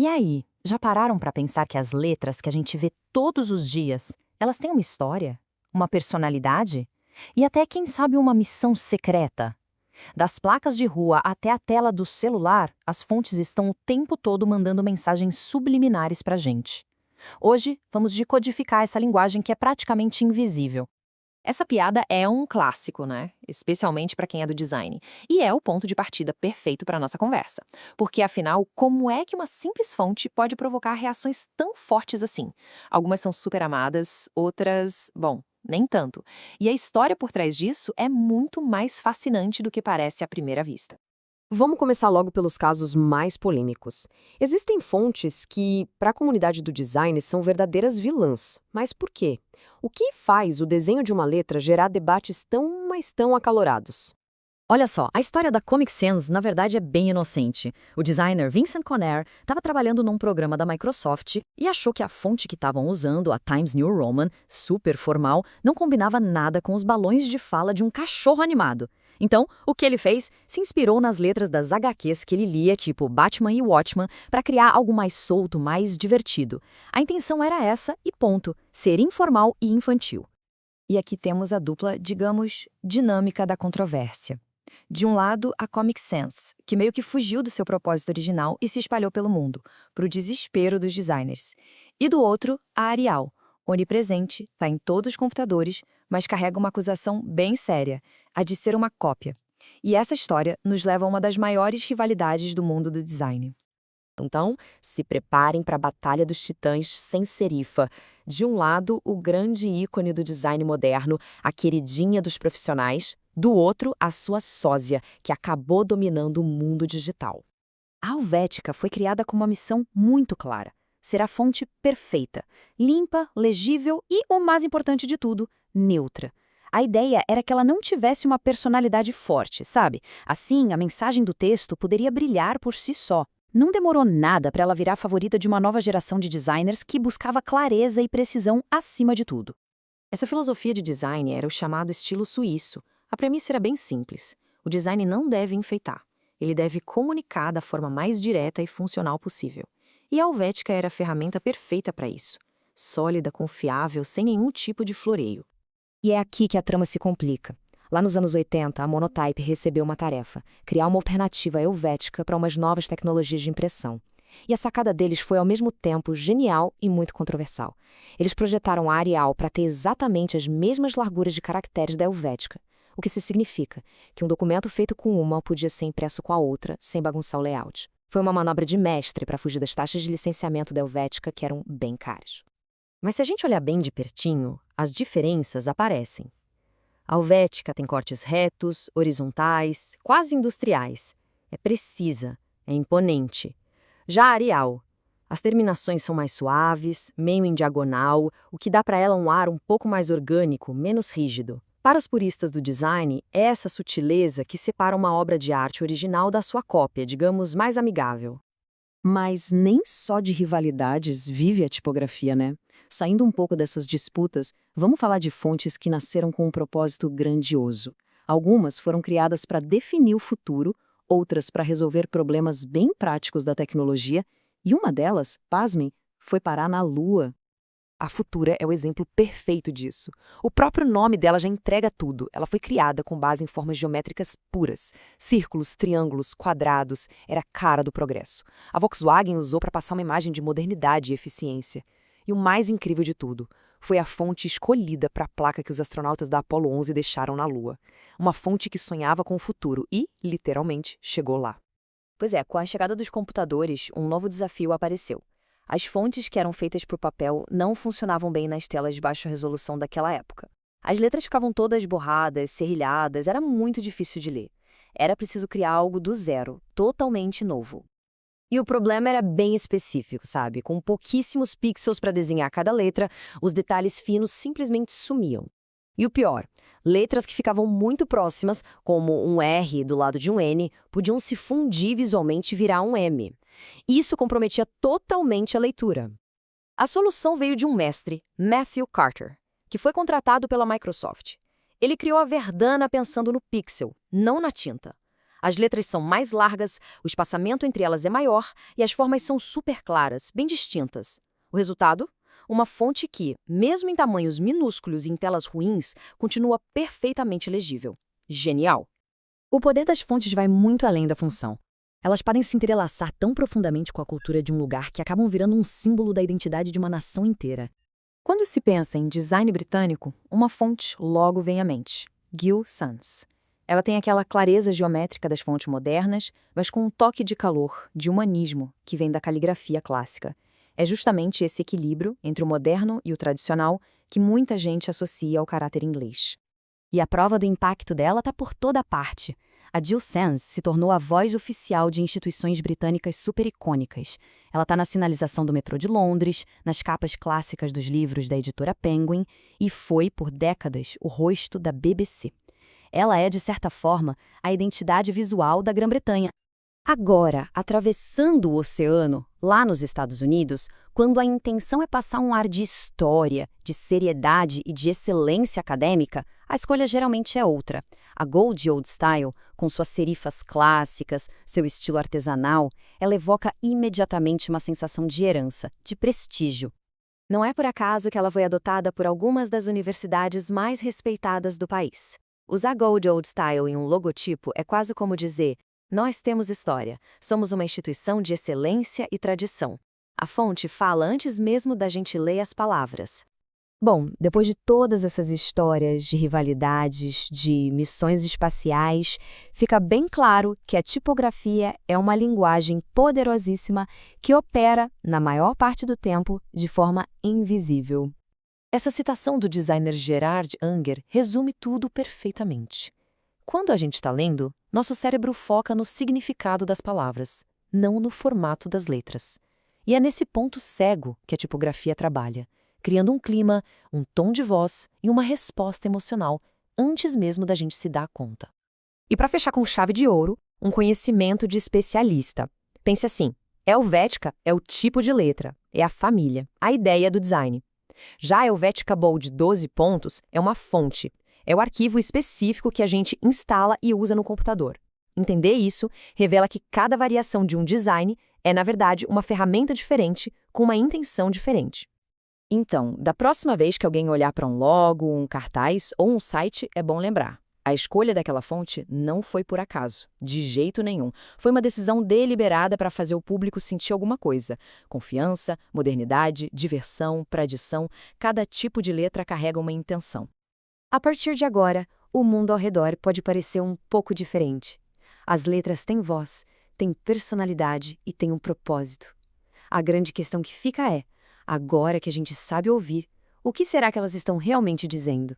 E aí, já pararam para pensar que as letras que a gente vê todos os dias, elas têm uma história, uma personalidade e até, quem sabe, uma missão secreta? Das placas de rua até a tela do celular, as fontes estão o tempo todo mandando mensagens subliminares para a gente. Hoje, vamos decodificar essa linguagem que é praticamente invisível. Essa piada é um clássico, né? Especialmente para quem é do design. E é o ponto de partida perfeito para nossa conversa. Porque, afinal, como é que uma simples fonte pode provocar reações tão fortes assim? Algumas são super amadas, outras, bom, nem tanto. E a história por trás disso é muito mais fascinante do que parece à primeira vista. Vamos começar logo pelos casos mais polêmicos. Existem fontes que, para a comunidade do design, são verdadeiras vilãs. Mas por quê? O que faz o desenho de uma letra gerar debates mas tão acalorados? Olha só, a história da Comic Sans, na verdade, é bem inocente. O designer Vincent Conner estava trabalhando num programa da Microsoft e achou que a fonte que estavam usando, a Times New Roman, super formal, não combinava nada com os balões de fala de um cachorro animado. Então, o que ele fez? Se inspirou nas letras das HQs que ele lia, tipo Batman e Watchman, para criar algo mais solto, mais divertido. A intenção era essa e ponto, ser informal e infantil. E aqui temos a dupla, digamos, dinâmica da controvérsia. De um lado, a Comic Sans, que meio que fugiu do seu propósito original e se espalhou pelo mundo, para o desespero dos designers. E do outro, a Arial, onipresente, está em todos os computadores, mas carrega uma acusação bem séria, a de ser uma cópia. E essa história nos leva a uma das maiores rivalidades do mundo do design. Então, se preparem para a Batalha dos Titãs sem serifa. De um lado, o grande ícone do design moderno, a queridinha dos profissionais. Do outro, a sua sósia, que acabou dominando o mundo digital. A Helvética foi criada com uma missão muito clara: ser a fonte perfeita, limpa, legível e, o mais importante de tudo, neutra. A ideia era que ela não tivesse uma personalidade forte, sabe? Assim, a mensagem do texto poderia brilhar por si só. Não demorou nada para ela virar a favorita de uma nova geração de designers que buscava clareza e precisão acima de tudo. Essa filosofia de design era o chamado estilo suíço. A premissa era bem simples. O design não deve enfeitar. Ele deve comunicar da forma mais direta e funcional possível. E a Helvética era a ferramenta perfeita para isso. Sólida, confiável, sem nenhum tipo de floreio. E é aqui que a trama se complica. Lá nos anos 80, a Monotype recebeu uma tarefa: criar uma alternativa helvética para umas novas tecnologias de impressão. E a sacada deles foi ao mesmo tempo genial e muito controversial. Eles projetaram a Arial para ter exatamente as mesmas larguras de caracteres da Helvética. O que isso significa? Que um documento feito com uma podia ser impresso com a outra, sem bagunçar o layout. Foi uma manobra de mestre para fugir das taxas de licenciamento da Helvética, que eram bem caras. Mas se a gente olhar bem de pertinho, as diferenças aparecem. A Helvética tem cortes retos, horizontais, quase industriais. É precisa, é imponente. Já a Arial, as terminações são mais suaves, meio em diagonal, o que dá para ela um ar um pouco mais orgânico, menos rígido. Para os puristas do design, é essa sutileza que separa uma obra de arte original da sua cópia, digamos, mais amigável. Mas nem só de rivalidades vive a tipografia, né? Saindo um pouco dessas disputas, vamos falar de fontes que nasceram com um propósito grandioso. Algumas foram criadas para definir o futuro, outras para resolver problemas bem práticos da tecnologia, e uma delas, pasmem, foi parar na Lua. A Futura é o exemplo perfeito disso. O próprio nome dela já entrega tudo. Ela foi criada com base em formas geométricas puras. Círculos, triângulos, quadrados. Era a cara do progresso. A Volkswagen usou para passar uma imagem de modernidade e eficiência. E o mais incrível de tudo, foi a fonte escolhida para a placa que os astronautas da Apollo 11 deixaram na Lua. Uma fonte que sonhava com o futuro e, literalmente, chegou lá. Pois é, com a chegada dos computadores, um novo desafio apareceu. As fontes que eram feitas para o papel não funcionavam bem nas telas de baixa resolução daquela época. As letras ficavam todas borradas, serrilhadas, era muito difícil de ler. Era preciso criar algo do zero, totalmente novo. E o problema era bem específico, sabe? Com pouquíssimos pixels para desenhar cada letra, os detalhes finos simplesmente sumiam. E o pior, letras que ficavam muito próximas, como um R do lado de um N, podiam se fundir visualmente e virar um M. Isso comprometia totalmente a leitura. A solução veio de um mestre, Matthew Carter, que foi contratado pela Microsoft. Ele criou a Verdana pensando no pixel, não na tinta. As letras são mais largas, o espaçamento entre elas é maior e as formas são super claras, bem distintas. O resultado? Uma fonte que, mesmo em tamanhos minúsculos e em telas ruins, continua perfeitamente legível. Genial! O poder das fontes vai muito além da função. Elas podem se entrelaçar tão profundamente com a cultura de um lugar que acabam virando um símbolo da identidade de uma nação inteira. Quando se pensa em design britânico, uma fonte logo vem à mente: Gill Sans. Ela tem aquela clareza geométrica das fontes modernas, mas com um toque de calor, de humanismo, que vem da caligrafia clássica. É justamente esse equilíbrio entre o moderno e o tradicional que muita gente associa ao caráter inglês. E a prova do impacto dela está por toda parte. A Gill Sans se tornou a voz oficial de instituições britânicas super icônicas. Ela está na sinalização do metrô de Londres, nas capas clássicas dos livros da editora Penguin e foi, por décadas, o rosto da BBC. Ela é, de certa forma, a identidade visual da Grã-Bretanha. Agora, atravessando o oceano, lá nos Estados Unidos, quando a intenção é passar um ar de história, de seriedade e de excelência acadêmica, a escolha geralmente é outra. A Goldie Old Style, com suas serifas clássicas, seu estilo artesanal, ela evoca imediatamente uma sensação de herança, de prestígio. Não é por acaso que ela foi adotada por algumas das universidades mais respeitadas do país. Usar Goldie Old Style em um logotipo é quase como dizer: nós temos história, somos uma instituição de excelência e tradição. A fonte fala antes mesmo da gente ler as palavras. Bom, depois de todas essas histórias de rivalidades, de missões espaciais, fica bem claro que a tipografia é uma linguagem poderosíssima que opera, na maior parte do tempo, de forma invisível. Essa citação do designer Gerard Unger resume tudo perfeitamente. Quando a gente está lendo, nosso cérebro foca no significado das palavras, não no formato das letras. E é nesse ponto cego que a tipografia trabalha, criando um clima, um tom de voz e uma resposta emocional, antes mesmo da gente se dar conta. E para fechar com chave de ouro, um conhecimento de especialista. Pense assim: Helvética é o tipo de letra, é a família, a ideia do design. Já a Helvética Bold 12 pontos é uma fonte, é o arquivo específico que a gente instala e usa no computador. Entender isso revela que cada variação de um design é, na verdade, uma ferramenta diferente com uma intenção diferente. Então, da próxima vez que alguém olhar para um logo, um cartaz ou um site, é bom lembrar: a escolha daquela fonte não foi por acaso, de jeito nenhum. Foi uma decisão deliberada para fazer o público sentir alguma coisa. Confiança, modernidade, diversão, tradição, cada tipo de letra carrega uma intenção. A partir de agora, o mundo ao redor pode parecer um pouco diferente. As letras têm voz, têm personalidade e têm um propósito. A grande questão que fica é: agora que a gente sabe ouvir, o que será que elas estão realmente dizendo?